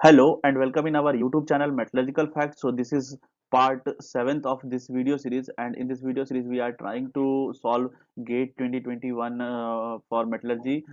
Hello and welcome in our YouTube channel Metallurgical Facts. So this is part 7th of this video series, and in this video series we are trying to solve GATE 2021 for metallurgy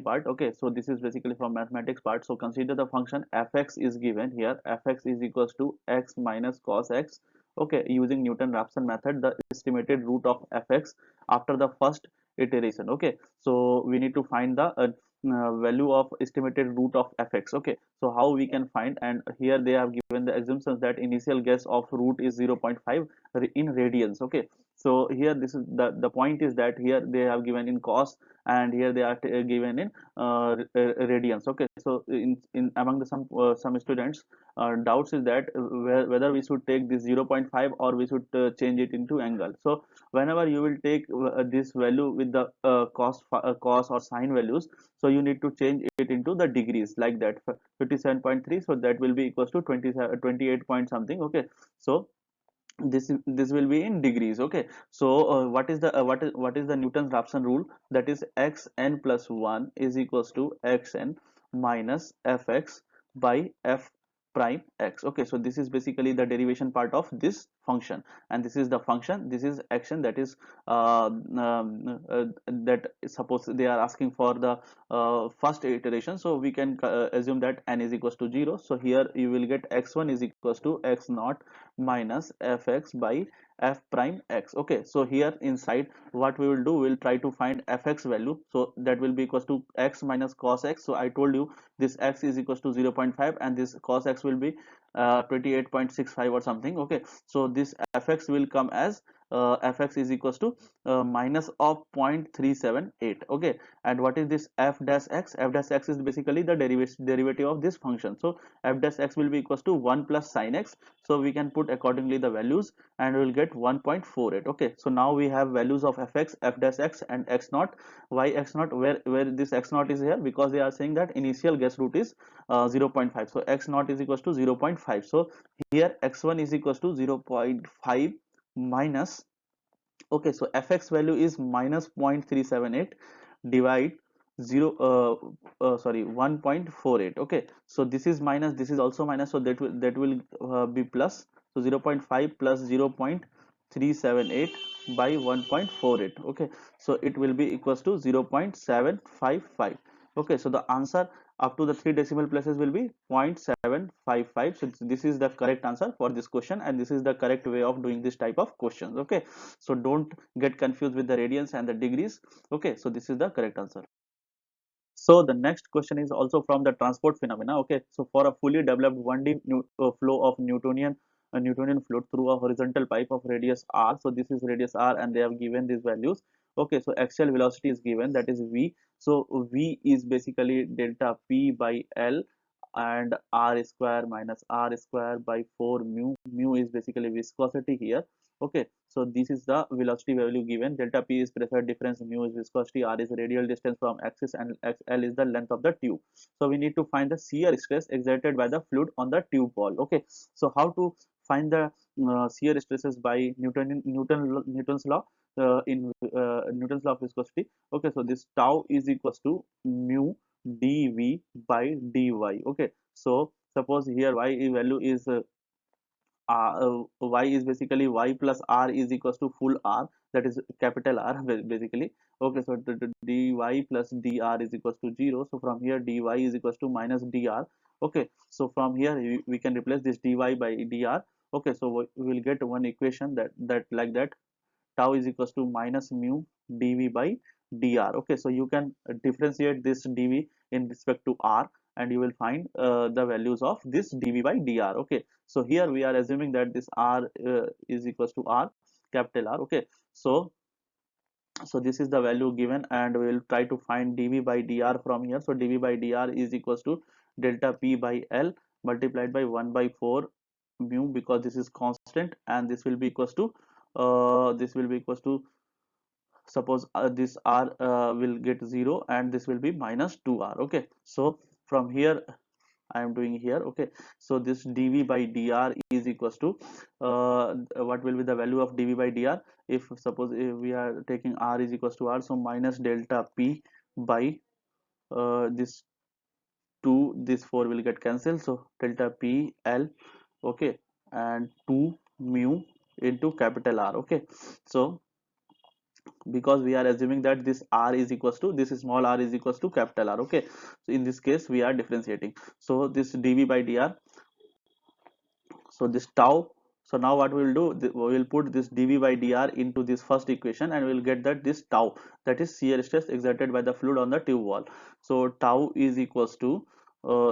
part. Okay, so this is basically from mathematics part. So consider the function fx is given here. Fx is equals to x minus cos x. Okay, using Newton-Raphson method, the estimated root of fx after the first iteration. Okay, so we need to find the value of estimated root of fx. Okay, so how we can find, and here they have given the assumptions that initial guess of root is 0.5 in radians. Okay, so here this is the point is that here they have given in cos, and here they are given in radians. Okay, so in among the some students doubts is that whether we should take this 0.5 or we should change it into angle. So whenever you will take this value with the cos or sine values, so you need to change it into the degrees, like that. 57.3, so that will be equals to 28 point something. Okay, so this will be in degrees. Okay, so what is the Newton's Raphson rule? That is xn plus 1 is equals to xn minus fx by f prime x. Okay, so this is basically the derivation part of this function, and this is the function, this is action, that is that suppose they are asking for the first iteration, so we can assume that n is equals to 0. So here you will get x1 is equals to x naught minus fx by f prime x. Okay, so here inside what we will do, we'll try to find fx value, so that will be equals to x minus cos x. So I told you this x is equals to 0.5 and this cos x will be 28.65 or something. Okay, so this fx will come as fx is equals to minus of 0.378. Okay, and what is this f dash x? F dash x is basically the derivative of this function. So f dash x will be equals to 1 plus sin x. So we can put accordingly the values and we will get 1.48. Okay, so now we have values of fx, f dash x and x naught. Why x naught? Where this x naught is here? Because they are saying that initial guess root is 0.5. So x naught is equals to 0.5. So here x1 is equals to 0.5 minus. Okay, so fx value is minus 0.378 divide 0 sorry 1.48. Okay, so this is minus, this is also minus, so that will be plus. So 0.5 plus 0.378 by 1.48. Okay, so it will be equals to 0.755. Okay, so the answer up to the three decimal places will be 0.755. So this is the correct answer for this question, and this is the correct way of doing this type of questions. Okay, so don't get confused with the radians and the degrees. Okay, so this is the correct answer. So the next question is also from the transport phenomena. Okay, so for a fully developed 1D flow of Newtonian fluid through a horizontal pipe of radius r. So this is radius r, and they have given these values. Okay, so axial velocity is given, that is v. So v is basically delta p by l, and r square minus r square by 4 mu. Mu is basically viscosity here. Okay, so this is the velocity value given. Delta p is pressure difference, mu is viscosity, r is radial distance from axis, and xl is the length of the tube. So we need to find the shear stress exerted by the fluid on the tube wall. Okay, so how to find the shear stresses by Newton's law, in Newton's law of viscosity. Okay, so this tau is equals to mu dv by dy. Okay, so suppose here y value is y is basically y plus r is equals to full r, that is capital R basically. Okay, so dy plus dr is equals to 0. So from here dy is equals to minus dr. Okay, so from here we can replace this dy by dr. Okay, so we will get one equation that like that, tau is equals to minus mu dv by dr. Okay, so you can differentiate this dv in respect to r, and you will find the values of this dv by dr. Okay, so here we are assuming that this r is equals to r, capital R. Okay, so this is the value given, and we will try to find dv by dr from here. So dv by dr is equals to delta p by l multiplied by 1 by 4 mu, because this is constant, and this will be equals to suppose this r will get 0, and this will be minus 2r. Okay, so from here I am doing here. Okay, so this dv by dr is equals to what will be the value of dv by dr? If suppose if we are taking r is equals to r, so minus delta p by this 2, this 4 will get cancelled, so delta p l, okay, and 2 mu into capital R. Okay, so because we are assuming that this r is equals to, this small r is equals to capital R. Okay, so in this case we are differentiating, so this dv by dr, so this tau, so now what we will do, we will put this dv by dr into this first equation, and we will get that this tau, that is shear stress exerted by the fluid on the tube wall. So tau is equals to,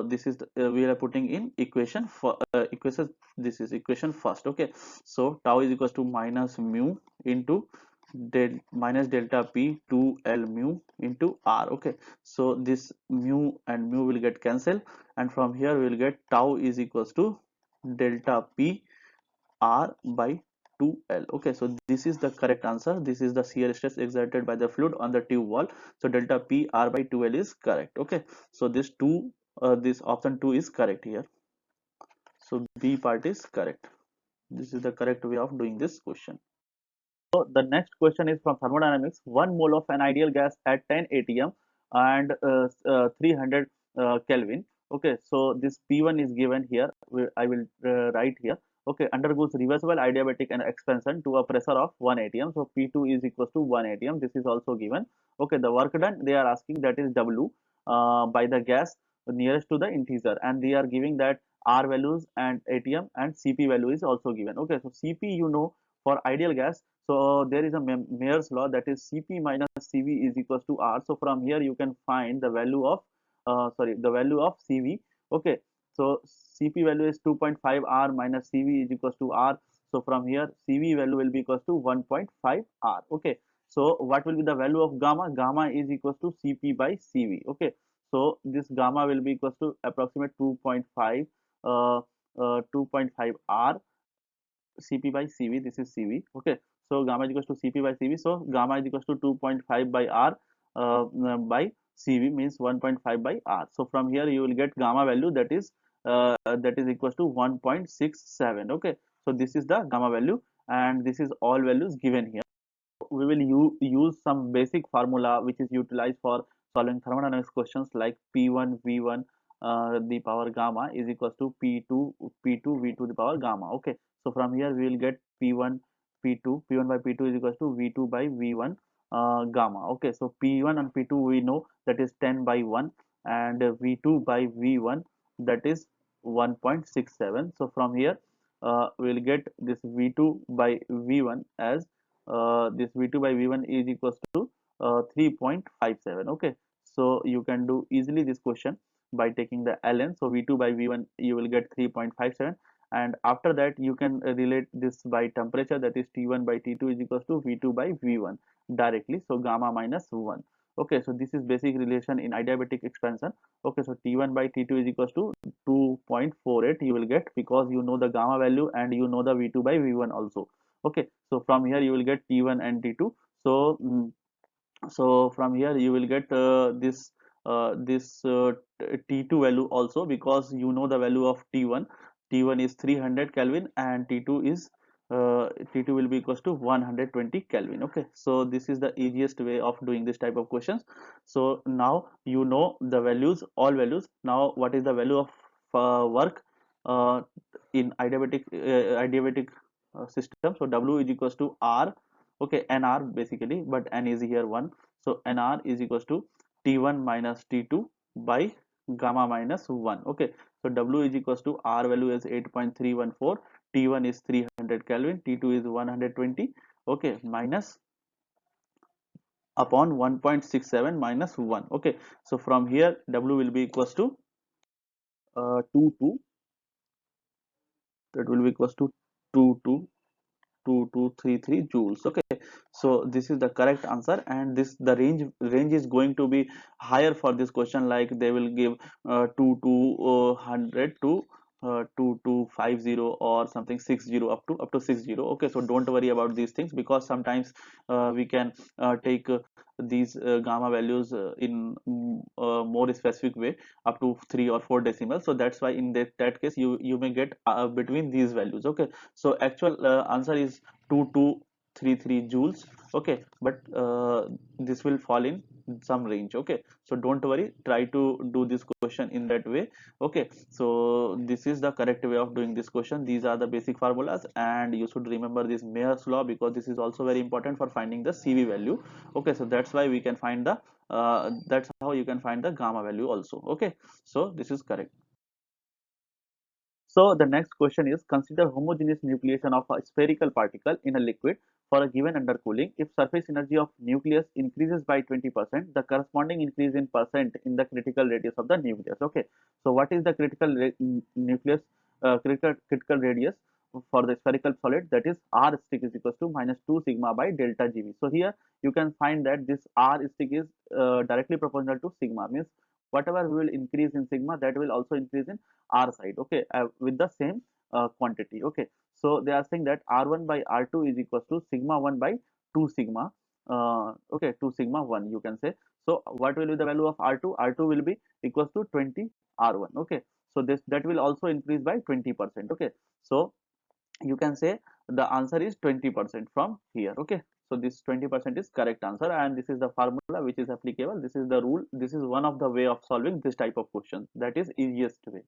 this is the, we are putting in equation for equation, this is equation first. Okay, so tau is equals to minus mu into minus delta p 2l mu into r. Okay, so this mu and mu will get cancelled, and from here we will get tau is equals to delta p r by 2l. Okay, so this is the correct answer, this is the shear stress exerted by the fluid on the tube wall, so delta p r by 2l is correct. Okay, so this two, this option 2 is correct here, so b part is correct. This is the correct way of doing this question. So the next question is from thermodynamics. 1 mole of an ideal gas at 10 atm and 300 Kelvin. Okay, so this P1 is given here. I will write here. Okay, undergoes reversible adiabatic and expansion to a pressure of 1 atm. So P2 is equals to 1 atm. This is also given. Okay, the work done they are asking, that is W by the gas nearest to the integer, and they are giving that R values and atm and Cp value is also given. Okay, so Cp, you know, for ideal gas, so there is a Mayer's law, that is Cp minus Cv is equals to R. So from here you can find the value of the value of Cv. Okay, so Cp value is 2.5 R minus Cv is equals to R. So from here Cv value will be equals to 1.5 R. Okay, so what will be the value of gamma? Gamma is equals to Cp by Cv. Okay, so this gamma will be equals to approximate 2.5 2.5 R Cp by Cv, this is Cv. Okay, so gamma is equals to Cp by Cv, so gamma is equals to 2.5 by R by Cv, means 1.5 by R. So from here you will get gamma value, that is equals to 1.67. Okay, so this is the gamma value, and this is all values given here. We will use some basic formula which is utilized for solving thermodynamics questions, like P1 V1 the power gamma is equals to P2 V to the power gamma. Okay, so from here we will get P1 P1 by P2 is equals to V2 by V1 gamma. Okay, so P1 and P2 we know, that is 10 by 1, and V2 by V1, that is 1.67. So from here we will get this V2 by V1 as this V2 by V1 is equals to 3.57. Okay, so you can do easily this question by taking the ln. So V2 by V1 you will get 3.57, and after that you can relate this by temperature, that is T1 by T2 is equals to V2 by V1 directly, so gamma minus 1. Okay, so this is basic relation in adiabatic expansion. Okay, so T1 by T2 is equals to 2.48 you will get, because you know the gamma value and you know the V2 by V1 also. Okay, so from here you will get T1 and T2. So so from here you will get this T2 value also, because you know the value of T1. T1 is 300 Kelvin and T2 is T2 will be equals to 120 Kelvin. Okay, so this is the easiest way of doing this type of questions. So now you know the values, all values. Now what is the value of work uh, in adiabatic system? So W is equals to R. Okay, nr basically, but n is here 1, so nr is equals to T1 minus T2 by gamma minus 1. Okay, so W is equals to R value is 8.314, T1 is 300 Kelvin, T2 is 120. Okay, minus upon 1.67 minus 1. Okay, so from here W will be equals to 2 that will be equals to 2 2233 joules. Okay, so this is the correct answer, and this the range is going to be higher for this question, like they will give 2 to 100 to 2 to 50 or something 60 up to 60. Okay, so don't worry about these things, because sometimes we can take these gamma values in more specific way, up to 3 or 4 decimals. So that's why in that case you may get between these values. Okay, so actual answer is 2 to 33 joules. Okay, but this will fall in some range. Okay, so don't worry, try to do this question in that way. Okay, so this is the correct way of doing this question. These are the basic formulas, and you should remember this Mayer's law, because this is also very important for finding the CV value. Okay, so that's why we can find the that's how you can find the gamma value also. Okay, so this is correct. So the next question is, consider homogeneous nucleation of a spherical particle in a liquid for a given undercooling. If surface energy of nucleus increases by 20%, the corresponding increase in percent in the critical radius of the nucleus. Okay, so what is the nucleus critical radius for the spherical solid? That is r stick is equals to minus 2 sigma by delta GV. So here you can find that this r stick is directly proportional to sigma, means whatever will increase in sigma, that will also increase in r side. Okay, with the same quantity. Okay, so they are saying that r1 by r2 is equals to sigma 1 by 2 sigma, okay, 2 sigma 1, you can say. So what will be the value of r2? R2 will be equals to 20 r1. Okay, so this that will also increase by 20%. Okay, so you can say the answer is 20% from here. Okay, so this 20% is correct answer, and this is the formula which is applicable. This is the rule. This is one of the way of solving this type of question, that is easiest way.